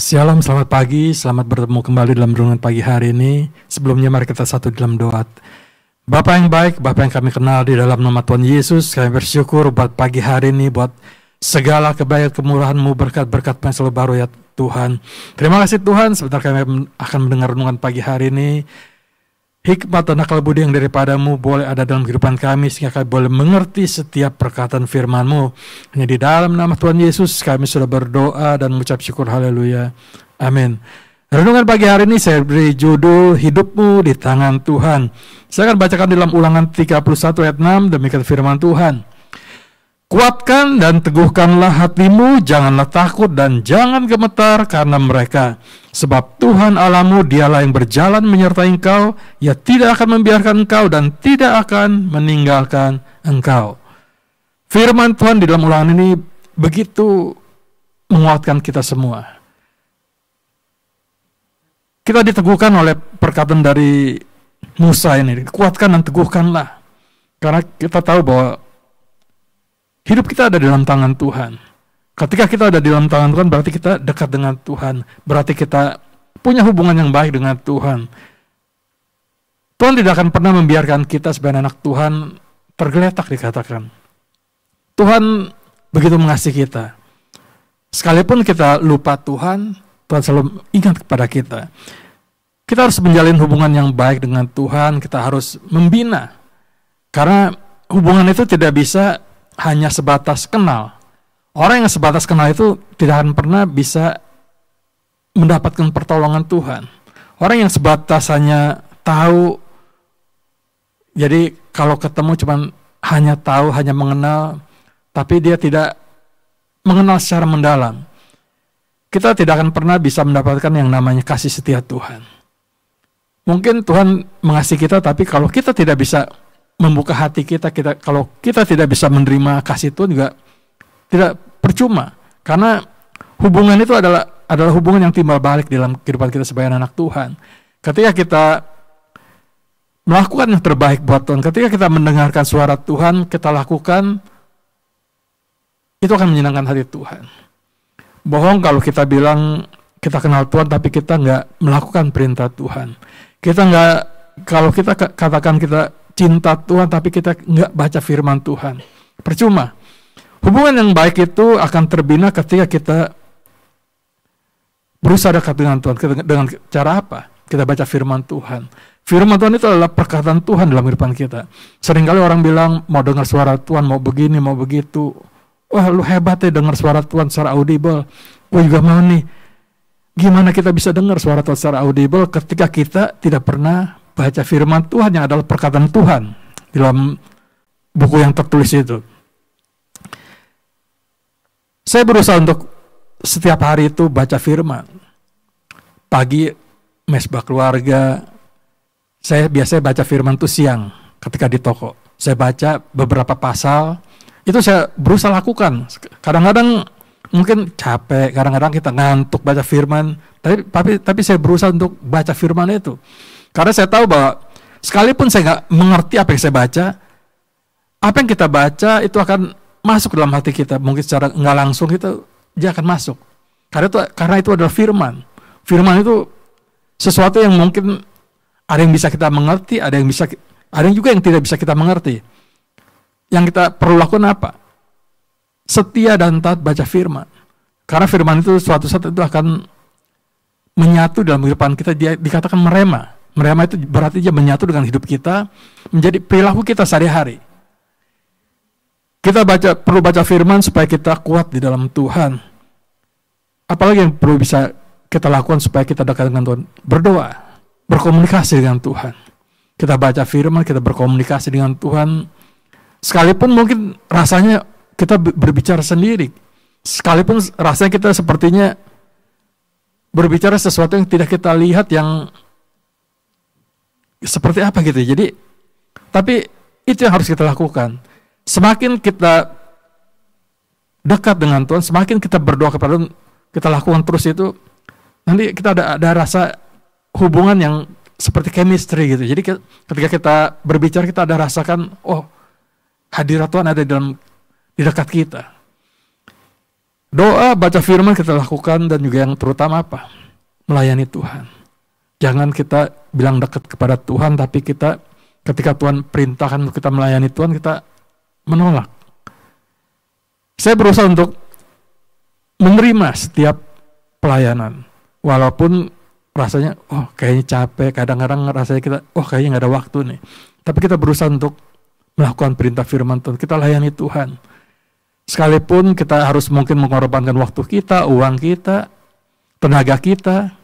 Shalom, selamat pagi, selamat bertemu kembali dalam renungan pagi hari ini. Sebelumnya mari kita satu dalam doa. Bapa yang baik, Bapa yang kami kenal di dalam nama Tuhan Yesus, kami bersyukur buat pagi hari ini, buat segala kebaikan kemurahan-Mu, berkat-berkat yang selalu baru ya Tuhan. Terima kasih Tuhan, sebentar kami akan mendengar renungan pagi hari ini. Hikmat dan akal budi yang daripada-Mu boleh ada dalam kehidupan kami, sehingga kami boleh mengerti setiap perkataan firman-Mu. Hanya di dalam nama Tuhan Yesus kami sudah berdoa dan mengucap syukur, haleluya, amin. Renungan pagi hari ini saya beri judul Hidupmu di Tangan Tuhan. Saya akan bacakan dalam Ulangan 31 ayat 6, demikian firman Tuhan. Kuatkan dan teguhkanlah hatimu, janganlah takut dan jangan gemetar karena mereka. Sebab Tuhan Allahmu dialah yang berjalan menyertai engkau, Ia tidak akan membiarkan engkau dan tidak akan meninggalkan engkau. Firman Tuhan di dalam ulangan ini begitu menguatkan kita semua. Kita diteguhkan oleh perkataan dari Musa ini, kuatkan dan teguhkanlah. Karena kita tahu bahwa hidup kita ada dalam tangan Tuhan. Ketika kita ada di dalam tangan Tuhan, berarti kita dekat dengan Tuhan. Berarti kita punya hubungan yang baik dengan Tuhan. Tuhan tidak akan pernah membiarkan kita sebagai anak Tuhan tergeletak, dikatakan. Tuhan begitu mengasihi kita. Sekalipun kita lupa Tuhan, Tuhan selalu ingat kepada kita. Kita harus menjalin hubungan yang baik dengan Tuhan. Kita harus membina. Karena hubungan itu tidak bisa hanya sebatas kenal. Orang yang sebatas kenal itu tidak akan pernah bisa mendapatkan pertolongan Tuhan. Orang yang sebatas hanya tahu, jadi kalau ketemu cuman hanya tahu, hanya mengenal, tapi dia tidak mengenal secara mendalam, kita tidak akan pernah bisa mendapatkan yang namanya kasih setia Tuhan. Mungkin Tuhan mengasihi kita, tapi kalau kita tidak bisa membuka hati kita, kalau kita tidak bisa menerima kasih Tuhan juga tidak percuma. Karena hubungan itu adalah hubungan yang timbal balik dalam kehidupan kita sebagai anak Tuhan. Ketika kita melakukan yang terbaik buat Tuhan, ketika kita mendengarkan suara Tuhan, kita lakukan, itu akan menyenangkan hati Tuhan. Bohong kalau kita bilang kita kenal Tuhan tapi kita nggak melakukan perintah Tuhan. Kalau kita katakan kita cinta Tuhan tapi kita nggak baca firman Tuhan, percuma. Hubungan yang baik itu akan terbina ketika kita berusaha dekat dengan Tuhan. Dengan cara apa? Kita baca firman Tuhan. Firman Tuhan itu adalah perkataan Tuhan dalam kehidupan kita. Seringkali orang bilang mau dengar suara Tuhan, mau begini, mau begitu. Wah, lu hebat ya dengar suara Tuhan secara audible. Gue juga mau nih. Gimana kita bisa dengar suara Tuhan secara audible ketika kita tidak pernah baca firman Tuhan yang adalah perkataan Tuhan dalam buku yang tertulis itu. Saya berusaha untuk setiap hari itu baca firman. Pagi mesbah keluarga, saya biasanya baca firman itu siang ketika di toko. Saya baca beberapa pasal, itu saya berusaha lakukan. Kadang-kadang mungkin capek, kadang-kadang kita ngantuk baca firman, tapi saya berusaha untuk baca firman itu. Karena saya tahu bahwa sekalipun saya nggak mengerti apa yang saya baca, apa yang kita baca itu akan masuk dalam hati kita. Mungkin secara nggak langsung dia akan masuk. Karena itu adalah firman. Firman itu sesuatu yang mungkin ada yang bisa kita mengerti, ada yang juga yang tidak bisa kita mengerti. Yang kita perlu lakukan apa? Setia dan taat baca firman. Karena firman itu suatu saat itu akan menyatu dalam kehidupan kita. Dia dikatakan merema. Merema itu berarti dia menyatu dengan hidup kita, menjadi perilaku kita sehari-hari. Kita perlu baca firman supaya kita kuat di dalam Tuhan. Apalagi yang perlu bisa kita lakukan supaya kita dekat dengan Tuhan? Berdoa, berkomunikasi dengan Tuhan. Kita baca firman, kita berkomunikasi dengan Tuhan. Sekalipun mungkin rasanya kita berbicara sendiri. Sekalipun rasanya kita sepertinya berbicara sesuatu yang tidak kita lihat, yang seperti apa gitu. Jadi, tapi itu yang harus kita lakukan. Semakin kita dekat dengan Tuhan, semakin kita berdoa kepada Tuhan, kita lakukan terus itu, nanti kita ada rasa hubungan yang seperti chemistry gitu. Jadi ketika kita berbicara, kita ada rasakan, oh, hadirat Tuhan ada di dekat kita. Doa, baca firman kita lakukan, dan juga yang terutama apa? Melayani Tuhan. Jangan kita bilang dekat kepada Tuhan, tapi kita ketika Tuhan perintahkan untuk kita melayani Tuhan, kita menolak. Saya berusaha untuk menerima setiap pelayanan, walaupun rasanya, kayaknya capek, kadang-kadang rasanya kita, kayaknya gak ada waktu nih. Tapi kita berusaha untuk melakukan perintah firman Tuhan, kita layani Tuhan. Sekalipun kita harus mungkin mengorbankan waktu kita, uang kita, tenaga kita,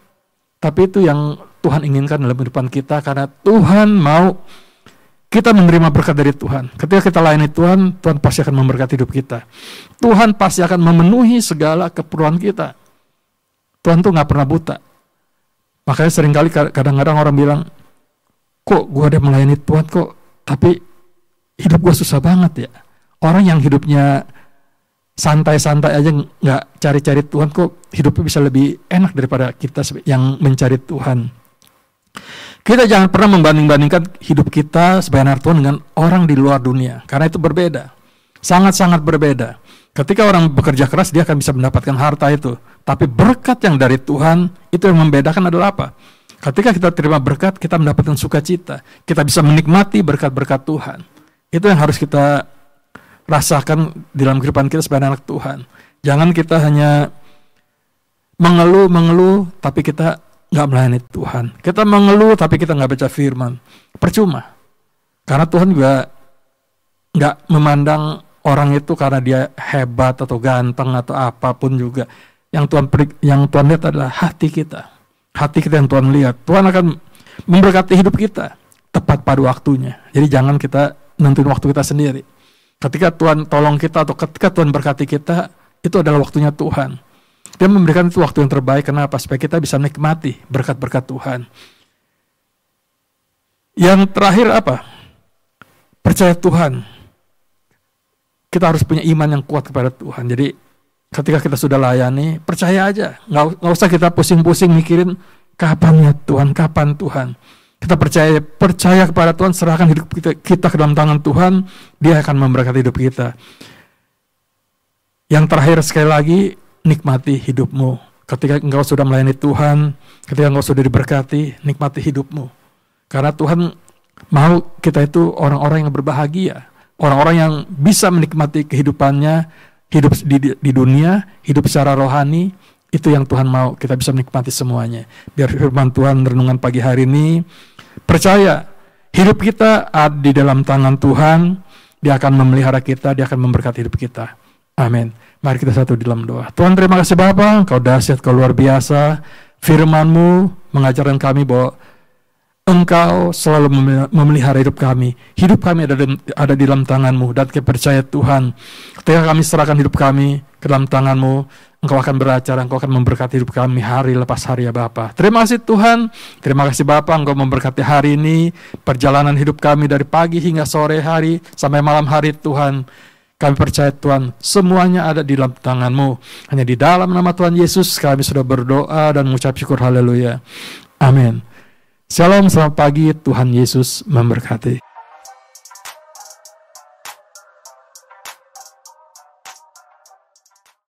tapi itu yang Tuhan inginkan dalam kehidupan kita, karena Tuhan mau kita menerima berkat dari Tuhan. Ketika kita layani Tuhan, Tuhan pasti akan memberkati hidup kita. Tuhan pasti akan memenuhi segala keperluan kita. Tuhan tuh gak pernah buta. Makanya seringkali kadang-kadang orang bilang, kok gue ada melayani Tuhan kok, tapi hidup gue susah banget ya. Orang yang hidupnya santai-santai aja, gak cari-cari Tuhan, kok hidupnya bisa lebih enak daripada kita yang mencari Tuhan. Kita jangan pernah membanding-bandingkan hidup kita sebagai anak Tuhan dengan orang di luar dunia, karena itu berbeda, sangat-sangat berbeda. Ketika orang bekerja keras, dia akan bisa mendapatkan harta itu, tapi berkat yang dari Tuhan itu yang membedakan adalah apa? Ketika kita terima berkat, kita mendapatkan sukacita, kita bisa menikmati berkat-berkat Tuhan. Itu yang harus kita rasakan dalam kehidupan kita sebagai anak Tuhan. Jangan kita hanya mengeluh, tapi kita nggak melayani Tuhan. Kita mengeluh tapi kita nggak baca firman. Percuma. Karena Tuhan juga nggak memandang orang itu karena dia hebat atau ganteng atau apapun juga. Yang Tuhan lihat adalah hati kita. Hati kita yang Tuhan lihat. Tuhan akan memberkati hidup kita tepat pada waktunya. Jadi jangan kita nentuin waktu kita sendiri. Ketika Tuhan tolong kita atau ketika Tuhan berkati kita, itu adalah waktunya Tuhan. Dia memberikan itu waktu yang terbaik. Kenapa? Supaya kita bisa menikmati berkat-berkat Tuhan. Yang terakhir apa? Percaya Tuhan. Kita harus punya iman yang kuat kepada Tuhan. Jadi ketika kita sudah layani, percaya aja. Nggak usah kita pusing-pusing mikirin kapan ya Tuhan, kapan Tuhan. Kita percaya kepada Tuhan, serahkan hidup kita ke dalam tangan Tuhan, Dia akan memberkati hidup kita. Yang terakhir sekali lagi, nikmati hidupmu. Ketika engkau sudah melayani Tuhan, ketika engkau sudah diberkati, nikmati hidupmu. Karena Tuhan mau kita itu orang-orang yang berbahagia, orang-orang yang bisa menikmati kehidupannya, hidup di dunia, hidup secara rohani. Itu yang Tuhan mau, kita bisa menikmati semuanya. Biar firman Tuhan renungan pagi hari ini, percaya hidup kita ada di dalam tangan Tuhan. Dia akan memelihara kita, Dia akan memberkati hidup kita. Amin. Mari kita satu di dalam doa. Tuhan, terima kasih Bapa, Engkau dahsyat, Engkau luar biasa. Firman-Mu mengajarkan kami bahwa Engkau selalu memelihara hidup kami. Hidup kami ada di dalam tangan-Mu. Dan kita percaya Tuhan, ketika kami serahkan hidup kami ke dalam tangan-Mu, Engkau akan beracara, Engkau akan memberkati hidup kami hari lepas hari ya Bapa. Terima kasih Tuhan, terima kasih Bapa, Engkau memberkati hari ini, perjalanan hidup kami dari pagi hingga sore hari, sampai malam hari Tuhan. Kami percaya Tuhan, semuanya ada di dalam tangan-Mu. Hanya di dalam nama Tuhan Yesus kami sudah berdoa dan mengucap syukur, haleluya. Amin. Shalom, selamat pagi, Tuhan Yesus memberkati.